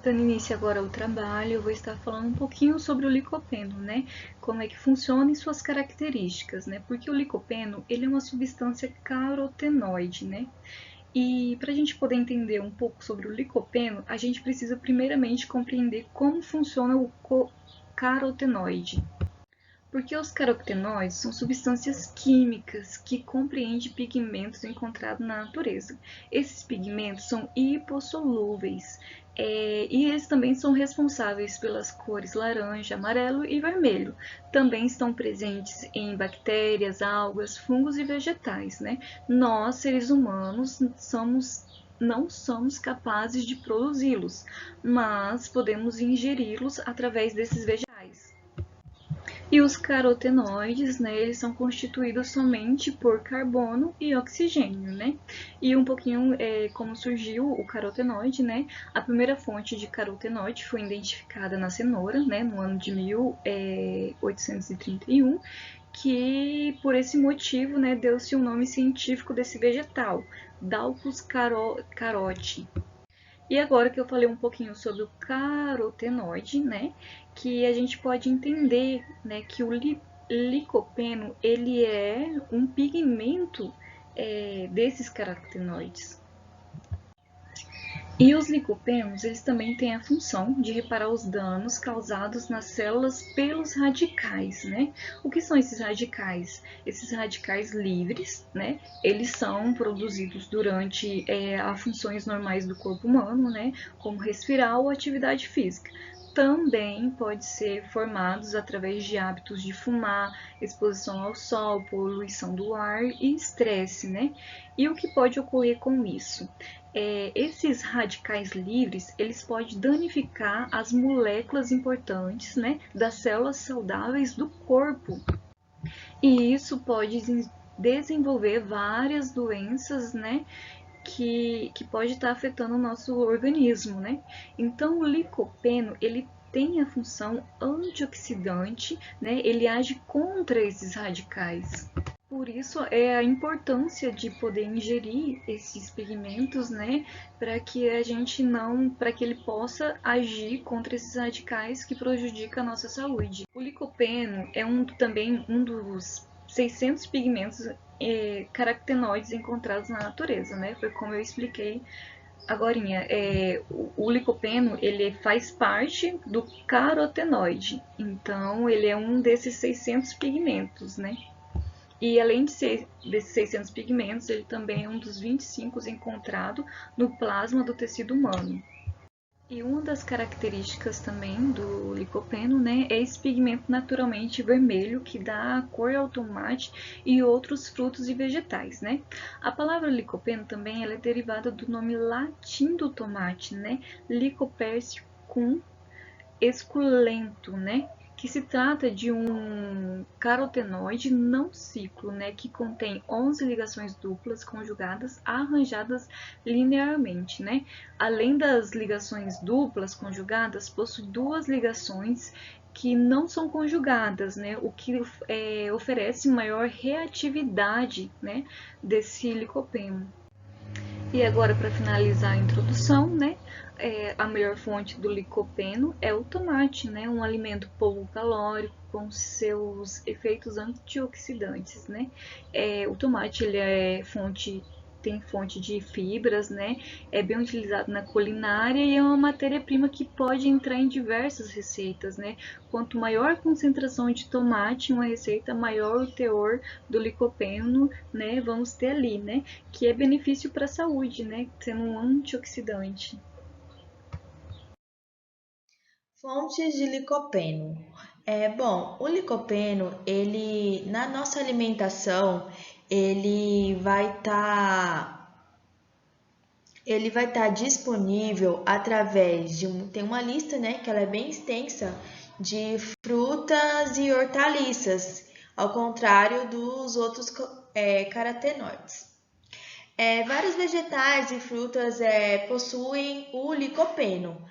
Dando início agora ao trabalho, eu vou estar falando um pouquinho sobre o licopeno, né? Como é que funciona e suas características, né? Porque o licopeno, ele é uma substância carotenoide, né? E para a gente poder entender um pouco sobre o licopeno, a gente precisa primeiramente compreender como funciona o carotenoide. Porque os carotenoides são substâncias químicas que compreendem pigmentos encontrados na natureza. Esses pigmentos são hipossolúveis e eles também são responsáveis pelas cores laranja, amarelo e vermelho. Também estão presentes em bactérias, algas, fungos e vegetais, né? Nós, seres humanos, não somos capazes de produzi-los, mas podemos ingeri-los através desses vegetais. E os carotenoides, né, eles são constituídos somente por carbono e oxigênio, né? E um pouquinho como surgiu o carotenoide, né? A primeira fonte de carotenoide foi identificada na cenoura, né, no ano de 1831, que por esse motivo, né, deu-se o nome científico desse vegetal, Daucus caroti. E agora que eu falei um pouquinho sobre o carotenoide, né, que a gente pode entender, né, que o licopeno ele é um pigmento desses carotenoides. E os licopenos, eles também têm a função de reparar os danos causados nas células pelos radicais, né? O que são esses radicais? Esses radicais livres, né? Eles são produzidos durante as funções normais do corpo humano, né? Como respirar ou atividade física. Também pode ser formados através de hábitos de fumar, exposição ao sol, poluição do ar e estresse, né? E o que pode ocorrer com isso? Esses radicais livres, eles podem danificar as moléculas importantes, né, das células saudáveis do corpo. E isso pode desenvolver várias doenças, né, que pode estar afetando o nosso organismo, né? Então, o licopeno, ele tem a função antioxidante, né? Ele age contra esses radicais. Por isso é a importância de poder ingerir esses pigmentos, né, para que a gente não, para que ele possa agir contra esses radicais que prejudicam a nossa saúde. O licopeno é também um dos 600 pigmentos carotenoides encontrados na natureza, né? Foi como eu expliquei agorinha. O licopeno ele faz parte do carotenoide, então ele é um desses 600 pigmentos, né? E além de ser desses 600 pigmentos, ele também é um dos 25 encontrado no plasma do tecido humano. E uma das características também do licopeno, né, é esse pigmento naturalmente vermelho que dá a cor ao tomate e outros frutos e vegetais, né? A palavra licopeno também ela é derivada do nome latim do tomate, né? Lycopersicum esculento, né? Que se trata de um carotenoide não ciclo, né? Que contém 11 ligações duplas conjugadas arranjadas linearmente, né? Além das ligações duplas conjugadas, possui duas ligações que não são conjugadas, né? O que oferece maior reatividade, né? Desse licopeno. E agora, para finalizar a introdução, né, a melhor fonte do licopeno é o tomate, né, um alimento pouco calórico com seus efeitos antioxidantes, né. O tomate ele tem fonte de fibras, né? É bem utilizado na culinária e é uma matéria-prima que pode entrar em diversas receitas, né? Quanto maior a concentração de tomate em uma receita, maior o teor do licopeno, né? Vamos ter ali, né? Que é benefício para a saúde, né? Sendo um antioxidante. Fontes de licopeno. Bom, o licopeno, ele na nossa alimentação, ele vai estar disponível através tem uma lista, né, que ela é bem extensa de frutas e hortaliças, ao contrário dos outros carotenoides. Vários vegetais e frutas possuem o licopeno.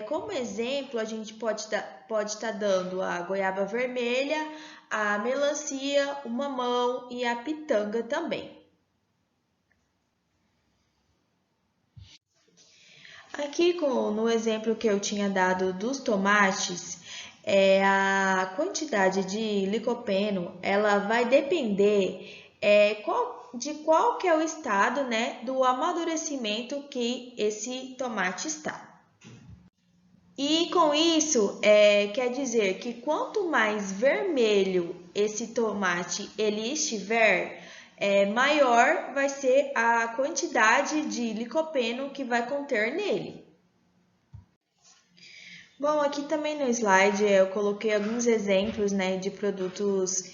Como exemplo, a gente pode estar dando a goiaba vermelha, a melancia, o mamão e a pitanga também. Aqui, no exemplo que eu tinha dado dos tomates, a quantidade de licopeno, ela vai depender de qual que é o estado, né, do amadurecimento que esse tomate está. E com isso, quer dizer que quanto mais vermelho esse tomate ele estiver, maior vai ser a quantidade de licopeno que vai conter nele. Bom, aqui também no slide eu coloquei alguns exemplos, né, de produtos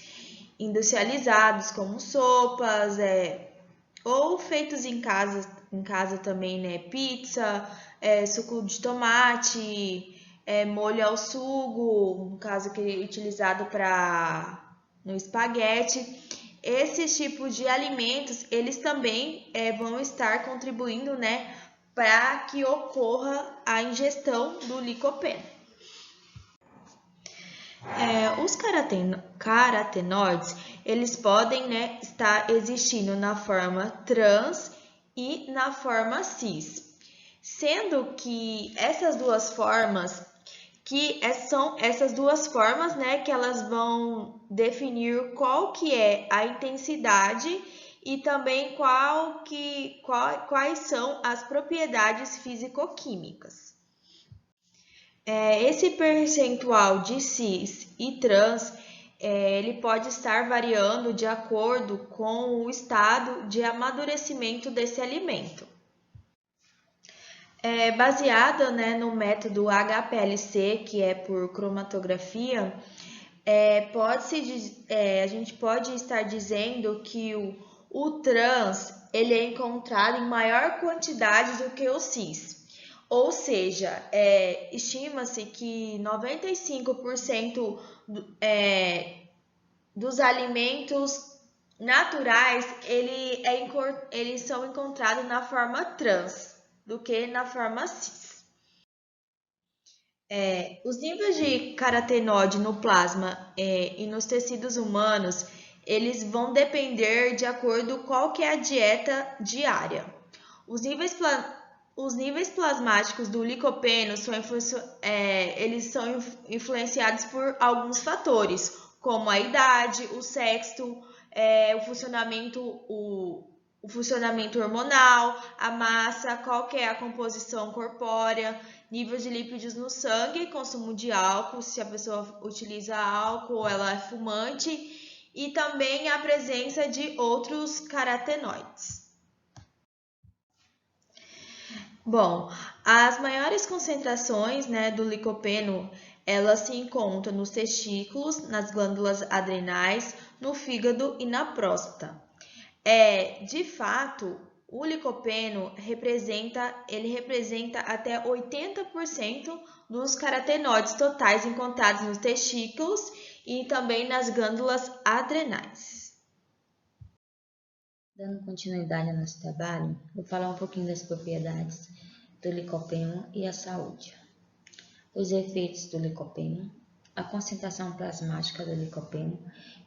industrializados, como sopas, ou feitos em casa também, né, pizza, suco de tomate, molho ao sugo, no caso que é utilizado no espaguete. Esses tipos de alimentos, eles também vão estar contribuindo, né, para que ocorra a ingestão do licopeno. Os carotenoides, eles podem, né, estar existindo na forma trans e na forma cis, sendo que essas duas formas, são essas duas formas, né, que elas vão definir qual que é a intensidade e também quais são as propriedades físico-químicas. Esse percentual de cis e trans, ele pode estar variando de acordo com o estado de amadurecimento desse alimento. Baseado, né, no método HPLC, que é por cromatografia, a gente pode estar dizendo que o trans ele é encontrado em maior quantidade do que o cis. Ou seja, estima-se que 95% dos alimentos naturais eles são encontrados na forma trans do que na forma cis. Os níveis de carotenoide no plasma e nos tecidos humanos, eles vão depender de acordo com qual que é a dieta diária. Os níveis plasmáticos do licopeno eles são influenciados por alguns fatores, como a idade, o sexo, o funcionamento hormonal, a massa, qual que é a composição corpórea, níveis de lipídios no sangue, consumo de álcool, se a pessoa utiliza álcool, ela é fumante, e também a presença de outros carotenoides. Bom, as maiores concentrações, né, do licopeno, elas se encontram nos testículos, nas glândulas adrenais, no fígado e na próstata. De fato, o licopeno representa até 80% dos carotenoides totais encontrados nos testículos e também nas glândulas adrenais. Dando continuidade ao nosso trabalho, vou falar um pouquinho das propriedades do licopeno e a saúde. Os efeitos do licopeno, a concentração plasmática do licopeno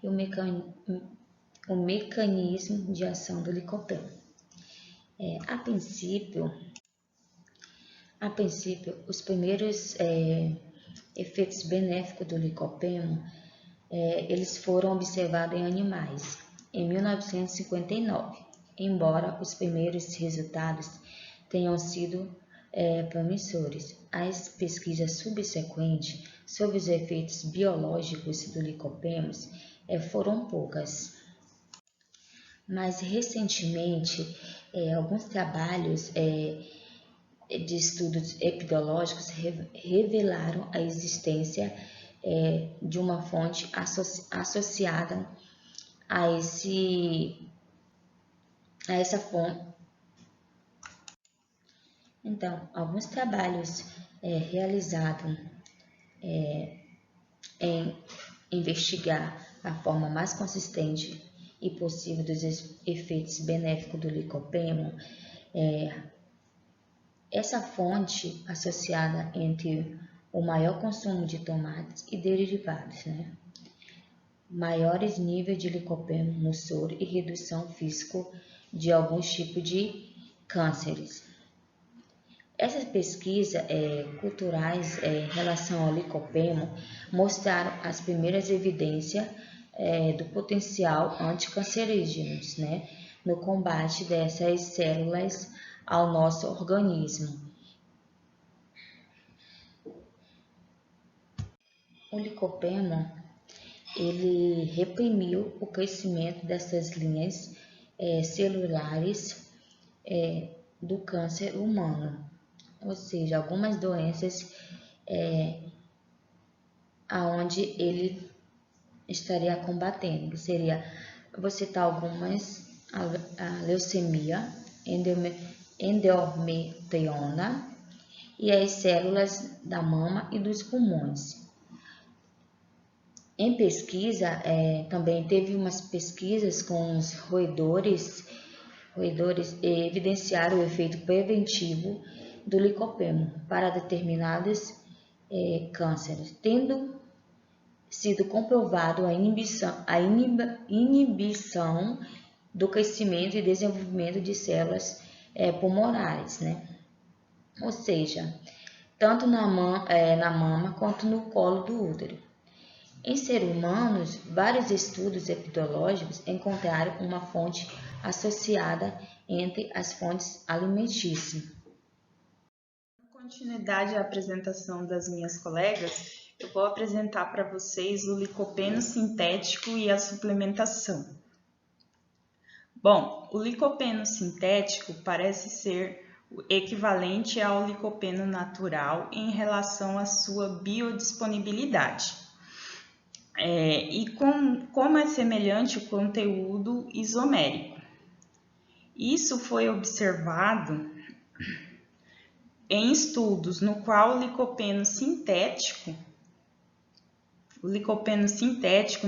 e o mecanismo de ação do licopeno. A princípio, os primeiros efeitos benéficos do licopeno, eles foram observados em animais em 1959, embora os primeiros resultados tenham sido promissores. As pesquisas subsequentes sobre os efeitos biológicos do licopeno foram poucas. Mas recentemente, alguns trabalhos de estudos epidemiológicos revelaram a existência de uma fonte associada a essa fonte. Então, alguns trabalhos realizados em investigar a forma mais consistente e possível dos efeitos benéficos do licopeno, essa fonte associada entre o maior consumo de tomates e derivados, né? Maiores níveis de licopeno no soro e redução física de alguns tipos de cânceres. Essas pesquisas culturais em relação ao licopeno mostraram as primeiras evidências do potencial anticancerígenos, né, no combate dessas células ao nosso organismo. O licopeno, ele reprimiu o crescimento dessas linhas celulares do câncer humano, ou seja, algumas doenças aonde ele estaria combatendo, que seria, vou citar algumas, a leucemia, endometrioma e as células da mama e dos pulmões. Em pesquisa, também teve umas pesquisas com os roedores evidenciaram o efeito preventivo do licopeno para determinados cânceres, tendo sido comprovado a inibição do crescimento e desenvolvimento de células pulmonares, né? Ou seja, tanto na mama quanto no colo do útero. Em seres humanos, vários estudos epidemiológicos encontraram uma fonte associada entre as fontes alimentícias. Em continuidade à apresentação das minhas colegas, eu vou apresentar para vocês o licopeno sintético e a suplementação. Bom, o licopeno sintético parece ser o equivalente ao licopeno natural em relação à sua biodisponibilidade. E como é semelhante o conteúdo isomérico. Isso foi observado em estudos no qual o licopeno sintético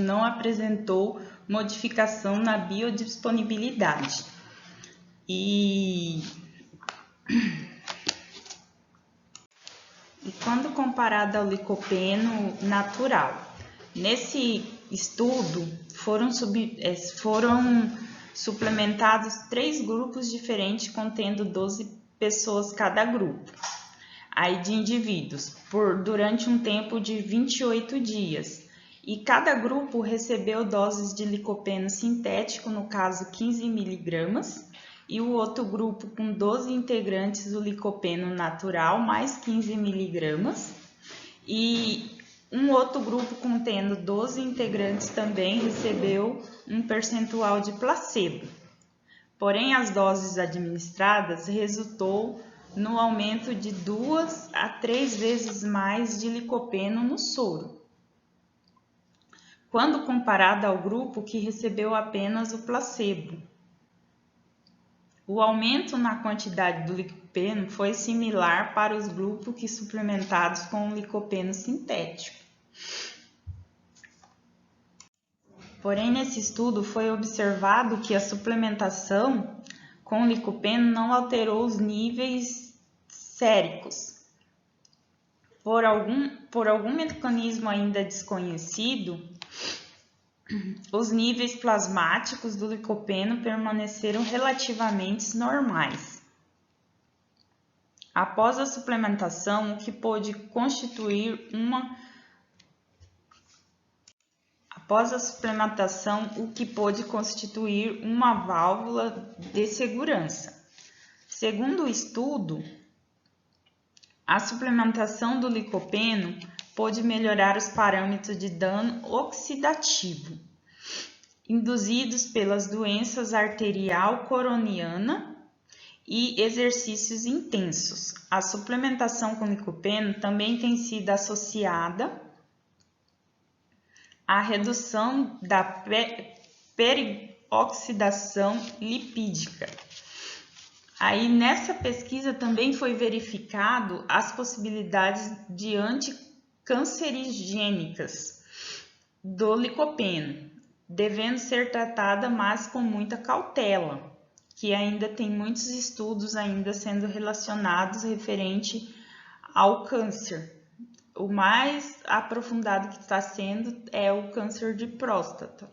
não apresentou modificação na biodisponibilidade. E quando comparado ao licopeno natural, nesse estudo foram suplementados 3 grupos diferentes, contendo 12 pessoas cada grupo, aí de indivíduos, durante um tempo de 28 dias. E cada grupo recebeu doses de licopeno sintético, no caso 15 mg, e o outro grupo com 12 integrantes, o licopeno natural, mais 15 mg, e um outro grupo contendo 12 integrantes também recebeu um percentual de placebo. Porém, as doses administradas resultou no aumento de 2 a 3 vezes mais de licopeno no soro, quando comparado ao grupo que recebeu apenas o placebo. O aumento na quantidade do licopeno foi similar para os grupos que suplementados com o licopeno sintético. Porém, nesse estudo foi observado que a suplementação com licopeno não alterou os níveis séricos. Por algum mecanismo ainda desconhecido, os níveis plasmáticos do licopeno permaneceram relativamente normais. Após a suplementação, o que pôde constituir uma válvula de segurança. Segundo o estudo, a suplementação do licopeno pôde melhorar os parâmetros de dano oxidativo induzidos pelas doenças arterial coroniana e exercícios intensos. A suplementação com licopeno também tem sido associada à redução da peroxidação lipídica. Aí nessa pesquisa também foi verificado as possibilidades de anticancerigênicas do licopeno, devendo ser tratada, mas com muita cautela, que ainda tem muitos estudos ainda sendo relacionados referente ao câncer. O mais aprofundado que está sendo é o câncer de próstata.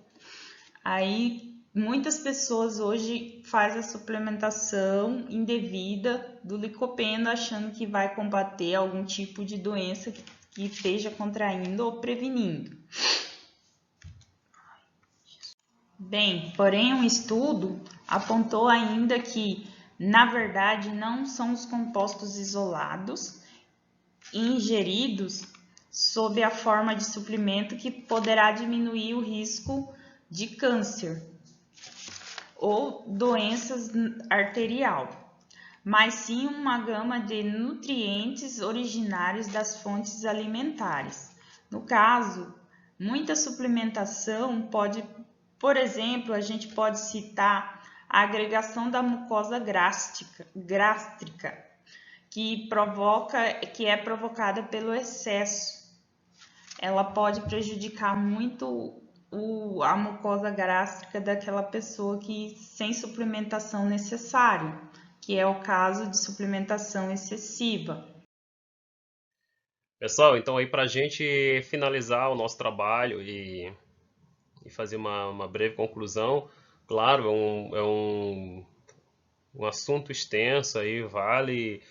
Aí muitas pessoas hoje fazem a suplementação indevida do licopeno, achando que vai combater algum tipo de doença que esteja contraindo ou prevenindo. Bem, porém, um estudo apontou ainda que, na verdade, não são os compostos isolados ingeridos sob a forma de suplemento que poderá diminuir o risco de câncer ou doenças arterial, mas sim uma gama de nutrientes originários das fontes alimentares. No caso, muita suplementação pode, por exemplo, a gente pode citar a agregação da mucosa gástrica, que é provocada pelo excesso. Ela pode prejudicar muito a mucosa gástrica daquela pessoa que sem suplementação necessária, que é o caso de suplementação excessiva. Pessoal, então aí para a gente finalizar o nosso trabalho e fazer uma breve conclusão, claro, é um assunto extenso aí, vale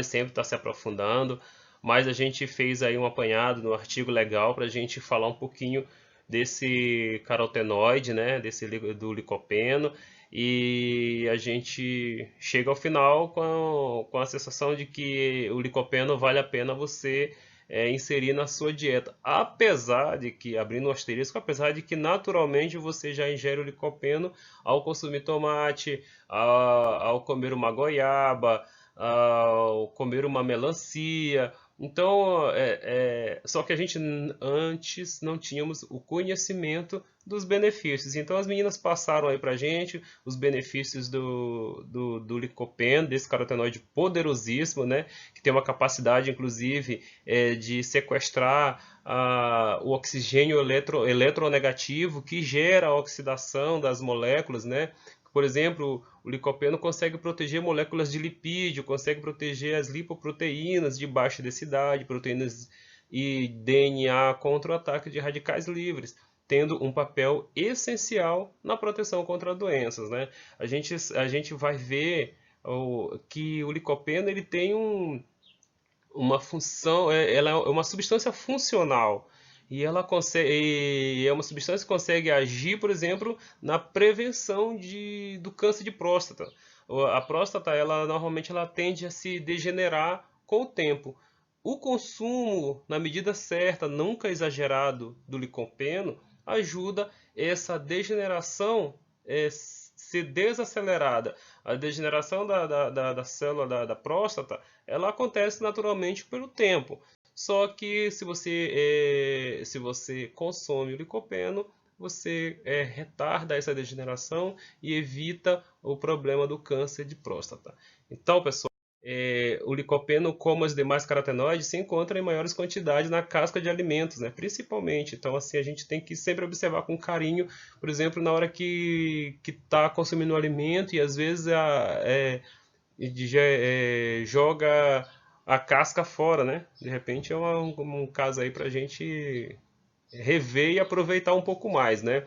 sempre estar se aprofundando, mas a gente fez aí um apanhado no artigo legal para a gente falar um pouquinho desse carotenoide, né, do licopeno, e a gente chega ao final com a sensação de que o licopeno vale a pena você inserir na sua dieta, apesar de que, abrindo um asterisco, apesar de que naturalmente você já ingere o licopeno ao consumir tomate, ao comer uma goiaba, ao comer uma melancia. Então, só que a gente antes não tínhamos o conhecimento dos benefícios. Então as meninas passaram aí pra gente os benefícios do licopeno, desse carotenoide poderosíssimo, né? Que tem uma capacidade, inclusive, de sequestrar o oxigênio eletronegativo, que gera a oxidação das moléculas, né? Por exemplo, o licopeno consegue proteger moléculas de lipídio, consegue proteger as lipoproteínas de baixa densidade, proteínas e DNA contra o ataque de radicais livres, tendo um papel essencial na proteção contra doenças, né? A gente vai ver que o licopeno ele tem uma função, ela é uma substância funcional. E ela é uma substância que consegue agir, por exemplo, na prevenção do câncer de próstata. A próstata, normalmente ela tende a se degenerar com o tempo. O consumo, na medida certa, nunca exagerado, do licopeno, ajuda essa degeneração ser desacelerada. A degeneração da célula da próstata, ela acontece naturalmente pelo tempo. Só que se você consome o licopeno, você retarda essa degeneração e evita o problema do câncer de próstata. Então, pessoal, o licopeno, como os demais carotenoides, se encontra em maiores quantidades na casca de alimentos, né? Principalmente. Então, assim, a gente tem que sempre observar com carinho, por exemplo, na hora que está consumindo o alimento e às vezes joga a casca fora, né? De repente é um caso aí para a gente rever e aproveitar um pouco mais, né?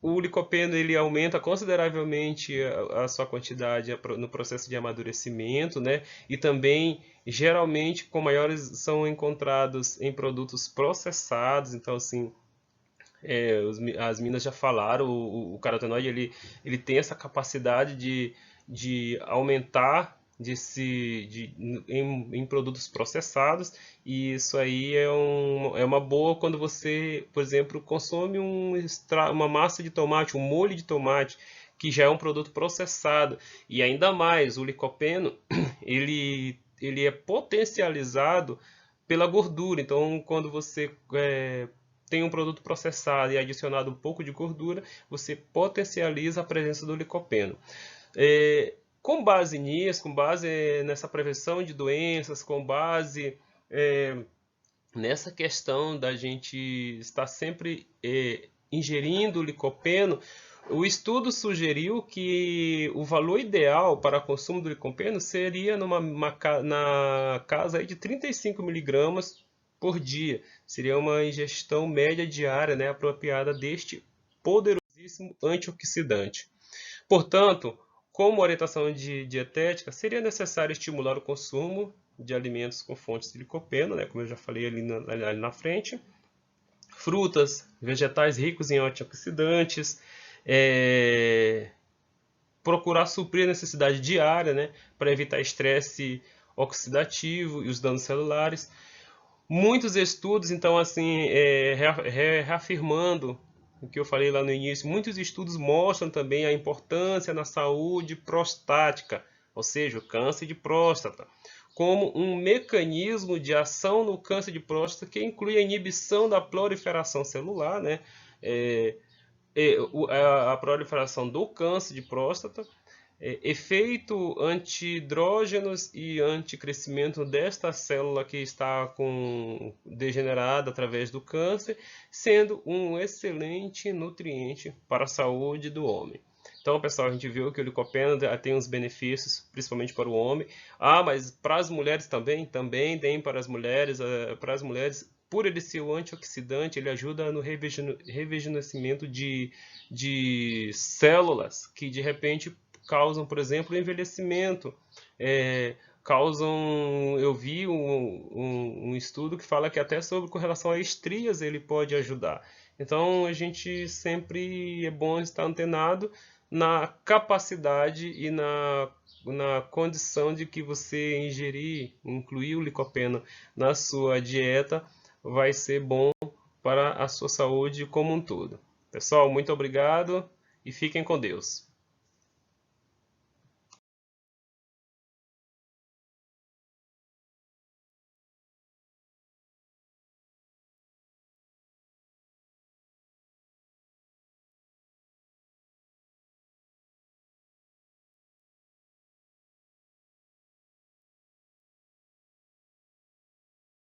O licopeno ele aumenta consideravelmente a sua quantidade no processo de amadurecimento, né? E também, geralmente, com maiores são encontrados em produtos processados. Então, assim, as meninas já falaram, o carotenoide ele tem essa capacidade de aumentar em produtos processados, e isso aí é uma boa quando você, por exemplo, consome uma massa de tomate, um molho de tomate, que já é um produto processado. E ainda mais, o licopeno ele é potencializado pela gordura. Então, quando você tem um produto processado e adicionado um pouco de gordura, você potencializa a presença do licopeno. Com base nisso, com base nessa prevenção de doenças, com base nessa questão da gente estar sempre ingerindo o licopeno, o estudo sugeriu que o valor ideal para consumo do licopeno seria na casa aí de 35 miligramas por dia. Seria uma ingestão média diária, né, apropriada deste poderosíssimo fortíssimo antioxidante. Portanto, como orientação dietética, seria necessário estimular o consumo de alimentos com fontes de licopeno, né, como eu já falei ali na frente, frutas, vegetais ricos em antioxidantes, procurar suprir a necessidade diária, né, para evitar estresse oxidativo e os danos celulares. Muitos estudos, então, assim, reafirmando o que eu falei lá no início, muitos estudos mostram também a importância na saúde prostática, ou seja, o câncer de próstata, como um mecanismo de ação no câncer de próstata que inclui a inibição da proliferação celular, né? A proliferação do câncer de próstata, efeito antihidrógenos e anticrescimento desta célula que está degenerada através do câncer, sendo um excelente nutriente para a saúde do homem. Então, pessoal, a gente viu que o licopeno tem uns benefícios, principalmente para o homem. Mas para as mulheres também tem para as mulheres. Por ele ser o antioxidante, ele ajuda no rejuvenescimento de células que, de repente, causam, por exemplo, envelhecimento. Eu vi um estudo que fala que até com relação a estrias ele pode ajudar. Então, a gente sempre é bom estar antenado na capacidade e na condição de que você incluir o licopeno na sua dieta, vai ser bom para a sua saúde como um todo. Pessoal, muito obrigado e fiquem com Deus.